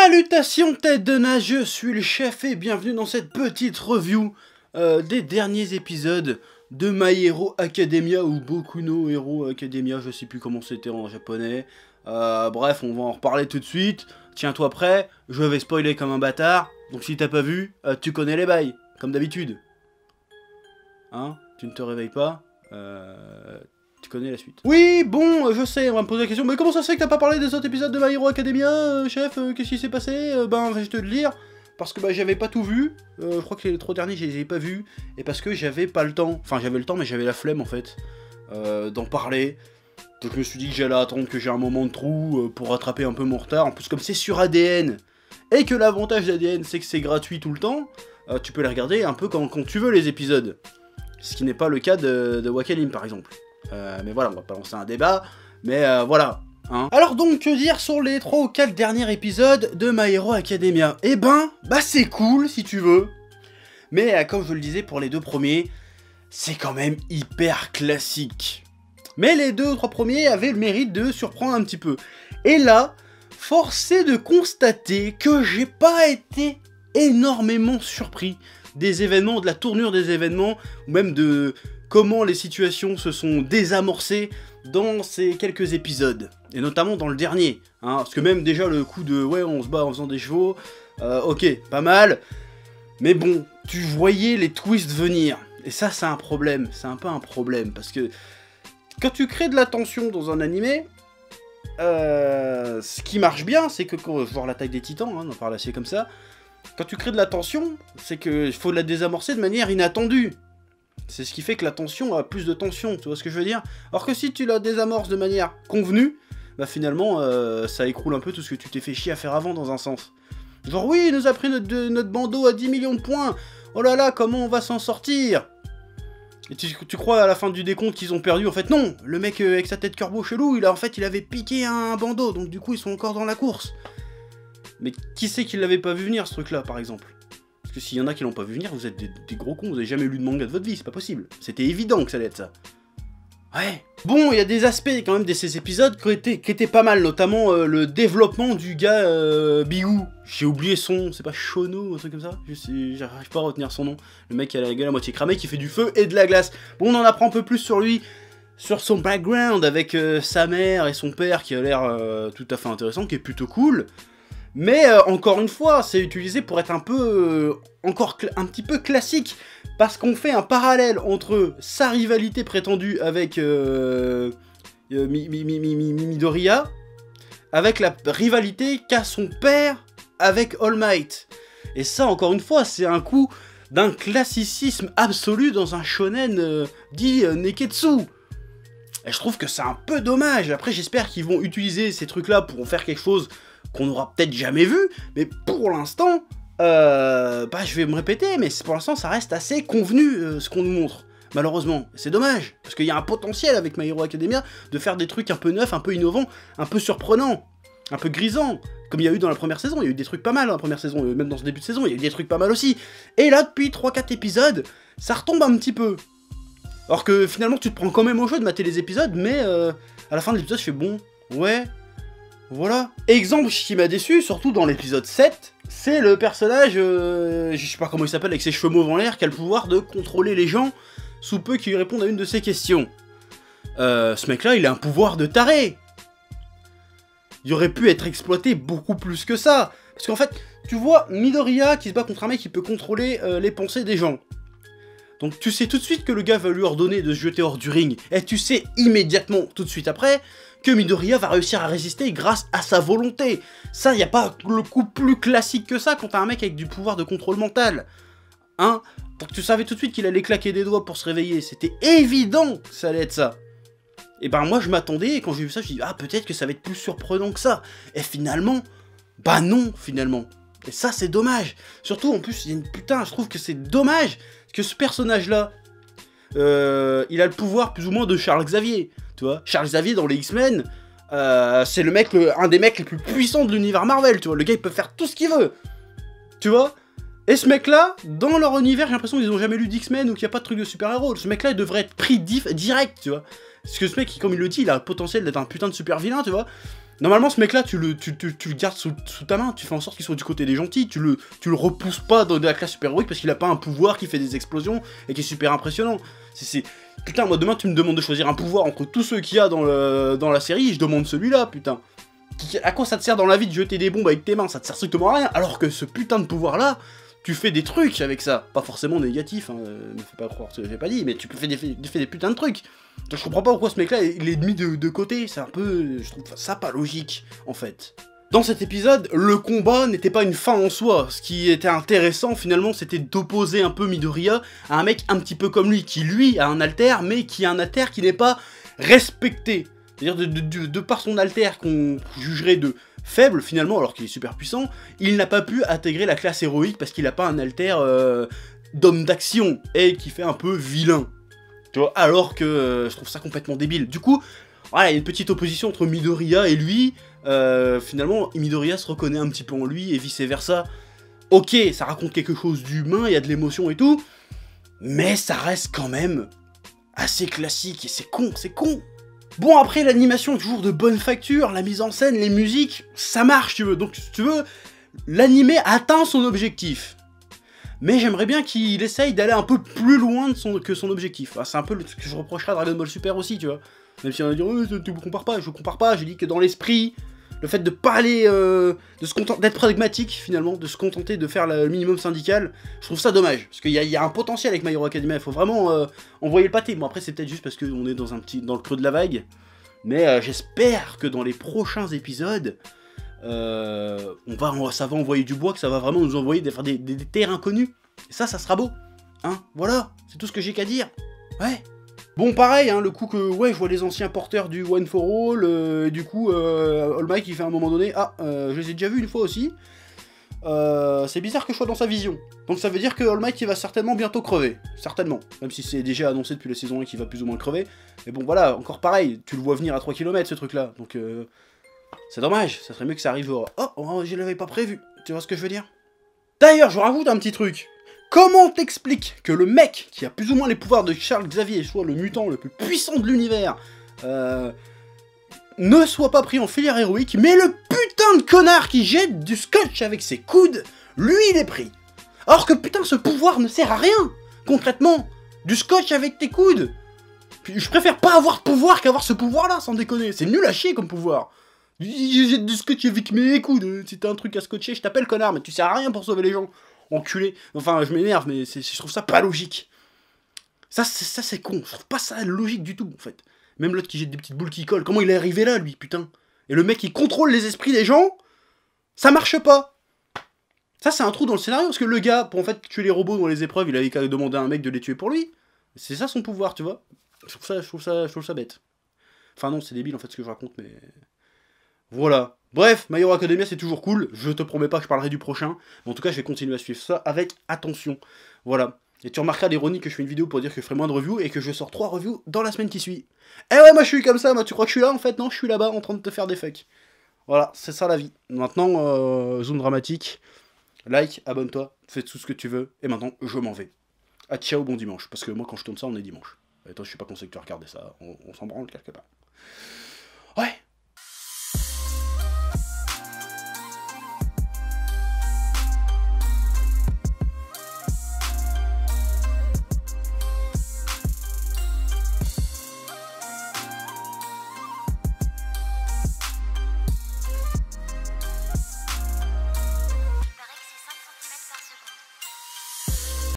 Salutations tête de nage, je suis le chef et bienvenue dans cette petite review des derniers épisodes de My Hero Academia ou Boku no Hero Academia, je sais plus comment c'était en japonais. Bref, on va en reparler tout de suite. Tiens-toi prêt, je vais spoiler comme un bâtard, donc si t'as pas vu, tu connais les bails, comme d'habitude. Hein? Tu ne te réveilles pas, tu connais la suite. Oui, bon, je sais, on va me poser la question, mais comment ça se fait que t'as pas parlé des autres épisodes de My Hero Academia, chef? Qu'est-ce qui s'est passé? Ben, je vais te le dire, parce que j'avais pas tout vu, je crois que les 3 derniers, je les ai pas vus, et parce que j'avais pas le temps, enfin j'avais le temps, mais j'avais la flemme en fait, d'en parler. Donc je me suis dit que j'allais attendre que j'ai un moment de trou pour rattraper un peu mon retard. En plus, comme c'est sur ADN, et que l'avantage d'ADN, c'est que c'est gratuit tout le temps, tu peux les regarder un peu quand tu veux les épisodes. Ce qui n'est pas le cas de Wakalim par exemple. Mais voilà, on va pas lancer un débat, mais voilà. Hein. Alors donc, que dire sur les 3 ou 4 derniers épisodes de My Hero Academia? Eh ben, c'est cool si tu veux. Mais comme je le disais pour les 2 premiers, c'est quand même hyper classique. Mais les 2 ou 3 premiers avaient le mérite de surprendre un petit peu. Et là, force est de constater que j'ai pas été énormément surpris des événements, de la tournure des événements, ou même de comment les situations se sont désamorcées dans ces quelques épisodes. Et notamment dans le dernier. Hein, parce que même déjà le coup de « ouais, on se bat en faisant des chevaux », ok, pas mal. Mais bon, tu voyais les twists venir. Et ça, c'est un problème. C'est un peu un problème. Parce que quand tu crées de la tension dans un animé, ce qui marche bien, c'est que quand je vois l'attaque des titans, hein, on en parle assez comme ça, quand tu crées de la tension, c'est qu'il faut la désamorcer de manière inattendue. C'est ce qui fait que la tension a plus de tension, tu vois ce que je veux dire? Alors que si tu la désamorces de manière convenue, bah finalement, ça écroule un peu tout ce que tu t'es fait chier à faire avant dans un sens. Genre oui, il nous a pris notre bandeau à 10 millions de points, oh là là, comment on va s'en sortir? Et tu crois à la fin du décompte qu'ils ont perdu? En fait non, le mec avec sa tête corbeau chelou, il avait piqué un bandeau, donc du coup ils sont encore dans la course. Mais qui c'est qui l'avait pas vu venir ce truc là par exemple? Parce que s'il y en a qui l'ont pas vu venir, vous êtes des gros cons, vous avez jamais lu de manga de votre vie, c'est pas possible. C'était évident que ça allait être ça. Ouais. Bon, il y a des aspects quand même de ces épisodes qui étaient pas mal, notamment le développement du gars Bigou. J'ai oublié son, c'est pas Shono, un truc comme ça? J'arrive pas à retenir son nom. Le mec qui a la gueule à moitié cramée, qui fait du feu et de la glace. Bon, on en apprend un peu plus sur lui, sur son background, avec sa mère et son père, qui a l'air tout à fait intéressant, qui est plutôt cool. Mais encore une fois, c'est utilisé pour être un peu, encore un petit peu classique, parce qu'on fait un parallèle entre sa rivalité prétendue avec Midoriya, avec la rivalité qu'a son père avec All Might. Et ça, encore une fois, c'est un coup d'un classicisme absolu dans un shonen dit Neketsu. Et je trouve que c'est un peu dommage. Après, j'espère qu'ils vont utiliser ces trucs-là pour en faire quelque chose qu'on n'aura peut-être jamais vu, mais pour l'instant, je vais me répéter, mais pour l'instant, ça reste assez convenu, ce qu'on nous montre, malheureusement. C'est dommage, parce qu'il y a un potentiel avec My Hero Academia de faire des trucs un peu neufs, un peu innovants, un peu surprenants, un peu grisants, comme il y a eu dans la première saison. Il y a eu des trucs pas mal dans la première saison, même dans ce début de saison, il y a eu des trucs pas mal aussi. Et là, depuis 3-4 épisodes, ça retombe un petit peu. Alors que finalement, tu te prends quand même au jeu de mater les épisodes, mais à la fin de l'épisode, je fais bon, ouais... Voilà. Exemple qui m'a déçu, surtout dans l'épisode 7, c'est le personnage, je sais pas comment il s'appelle, avec ses cheveux mauves en l'air, qui a le pouvoir de contrôler les gens, sous peu qu'ils répondent à une de ses questions. Ce mec-là, il a un pouvoir de taré. Il aurait pu être exploité beaucoup plus que ça. Parce qu'en fait, tu vois Midoriya qui se bat contre un mec qui peut contrôler les pensées des gens. Donc tu sais tout de suite que le gars va lui ordonner de se jeter hors du ring, et tu sais immédiatement, tout de suite après, que Midoriya va réussir à résister grâce à sa volonté. Ça, y a pas le coup plus classique que ça quand t'as un mec avec du pouvoir de contrôle mental. Hein? Donc tu savais tout de suite qu'il allait claquer des doigts pour se réveiller, c'était évident que ça allait être ça. Et ben moi je m'attendais, et quand j'ai vu ça, je me suis dit, ah peut-être que ça va être plus surprenant que ça. Et finalement, bah non, finalement. Et ça c'est dommage. Surtout en plus, il y a une putain, je trouve que c'est dommage que ce personnage-là, il a le pouvoir plus ou moins de Charles Xavier. Tu vois, Charles Xavier dans les X-Men, c'est le mec, un des mecs les plus puissants de l'univers Marvel, tu vois. Le gars, il peut faire tout ce qu'il veut. Tu vois. Et ce mec-là, dans leur univers, j'ai l'impression qu'ils ont jamais lu d'X-Men ou qu'il n'y a pas de truc de super-héros. Ce mec-là, il devrait être pris direct, tu vois. Parce que ce mec, comme il le dit, il a le potentiel d'être un putain de super-vilain, tu vois. Normalement, ce mec-là, tu le gardes sous ta main, tu fais en sorte qu'il soit du côté des gentils, tu le repousses pas dans de la classe super-héroïque parce qu'il a pas un pouvoir qui fait des explosions et qui est super impressionnant. Putain, moi demain, tu me demandes de choisir un pouvoir entre tous ceux qu'il y a dans la série, je demande celui-là, putain. À quoi ça te sert dans la vie de jeter des bombes avec tes mains? Ça te sert strictement à rien, alors que ce putain de pouvoir-là, tu fais des trucs avec ça. Pas forcément négatifs, hein, me fais pas croire ce que j'ai pas dit, mais tu fais des putains de trucs. Donc je comprends pas pourquoi ce mec-là, il est mis de côté, c'est un peu... Je trouve ça pas logique, en fait. Dans cet épisode, le combat n'était pas une fin en soi. Ce qui était intéressant, finalement, c'était d'opposer un peu Midoriya à un mec un petit peu comme lui, qui lui a un alter, mais qui a un alter qui n'est pas respecté. C'est-à-dire de par son alter qu'on jugerait de faible, finalement, alors qu'il est super puissant, il n'a pas pu intégrer la classe héroïque parce qu'il n'a pas un alter d'homme d'action, et qui fait un peu vilain. Tu vois, alors que je trouve ça complètement débile. Du coup, voilà, il y a une petite opposition entre Midoriya et lui. Finalement, Midoriya se reconnaît un petit peu en lui et vice-versa. Ok, ça raconte quelque chose d'humain, il y a de l'émotion et tout, mais ça reste quand même assez classique et c'est con, c'est con. Bon, après, l'animation est toujours de bonne facture, la mise en scène, les musiques, ça marche, tu veux. Donc, si tu veux, l'animé atteint son objectif. Mais j'aimerais bien qu'il essaye d'aller un peu plus loin que son objectif. C'est un peu ce que je reprocherais à Dragon Ball Super aussi, tu vois. Même si on va dire, tu compares pas, je compare pas, j'ai dit que dans l'esprit, le fait de pas aller, d'être pragmatique finalement, de se contenter de faire le minimum syndical, je trouve ça dommage. Parce qu'il y a un potentiel avec My Hero Academia, il faut vraiment envoyer le pâté. Bon après c'est peut-être juste parce qu'on est dans le creux de la vague. Mais j'espère que dans les prochains épisodes, ça va envoyer du bois, que ça va vraiment nous envoyer des terres inconnues. Et ça sera beau. Hein, voilà, c'est tout ce que j'ai qu'à dire. Ouais. Bon, pareil, hein, le coup que, ouais, je vois les anciens porteurs du One for All, et du coup, All Might, il fait à un moment donné, je les ai déjà vus une fois aussi, c'est bizarre que je sois dans sa vision. Donc ça veut dire que All Might, il va certainement bientôt crever, certainement, même si c'est déjà annoncé depuis la saison 1 qu'il va plus ou moins crever, mais bon, voilà, encore pareil, tu le vois venir à 3 km, ce truc-là, donc c'est dommage, ça serait mieux que ça arrive oh, je l'avais pas prévu, tu vois ce que je veux dire? D'ailleurs, je rajoute un petit truc. Comment t'expliques que le mec qui a plus ou moins les pouvoirs de Charles Xavier, soit le mutant le plus puissant de l'univers, ne soit pas pris en filière héroïque, mais le putain de connard qui jette du scotch avec ses coudes, lui il est pris. Alors que putain ce pouvoir ne sert à rien, concrètement. Du scotch avec tes coudes. Puis, je préfère pas avoir de pouvoir qu'avoir ce pouvoir là, sans déconner. C'est nul à chier comme pouvoir. Je jette du scotch avec mes coudes, si t'as un truc à scotcher, je t'appelle connard, mais tu sers à rien pour sauver les gens. Enculé. Enfin, je m'énerve, mais je trouve ça pas logique. Ça c'est con. Je trouve pas ça logique du tout, en fait. Même l'autre qui jette des petites boules qui collent. Comment il est arrivé là, lui, putain? Et le mec qui contrôle les esprits des gens, ça marche pas. Ça, c'est un trou dans le scénario, parce que le gars, pour en fait tuer les robots dans les épreuves, il avait qu'à demander à un mec de les tuer pour lui. C'est ça son pouvoir, tu vois. Je trouve ça bête. Enfin non, c'est débile, en fait, ce que je raconte, mais... Voilà. Bref, My Hero Academia c'est toujours cool, je te promets pas que je parlerai du prochain, mais en tout cas je vais continuer à suivre ça avec attention. Voilà. Et tu remarqueras l'ironie que je fais une vidéo pour dire que je ferai moins de reviews et que je sors 3 reviews dans la semaine qui suit. Eh ouais, moi je suis comme ça, moi tu crois que je suis là en fait? Non, je suis là-bas en train de te faire des fucks. Voilà, c'est ça la vie. Maintenant, zoom dramatique, like, abonne-toi, fais tout ce que tu veux, et maintenant je m'en vais. Ah ciao, bon dimanche, parce que moi quand je tourne ça on est dimanche. Attends, je suis pas conseillé que tu regardes ça, on s'en branle quelque part.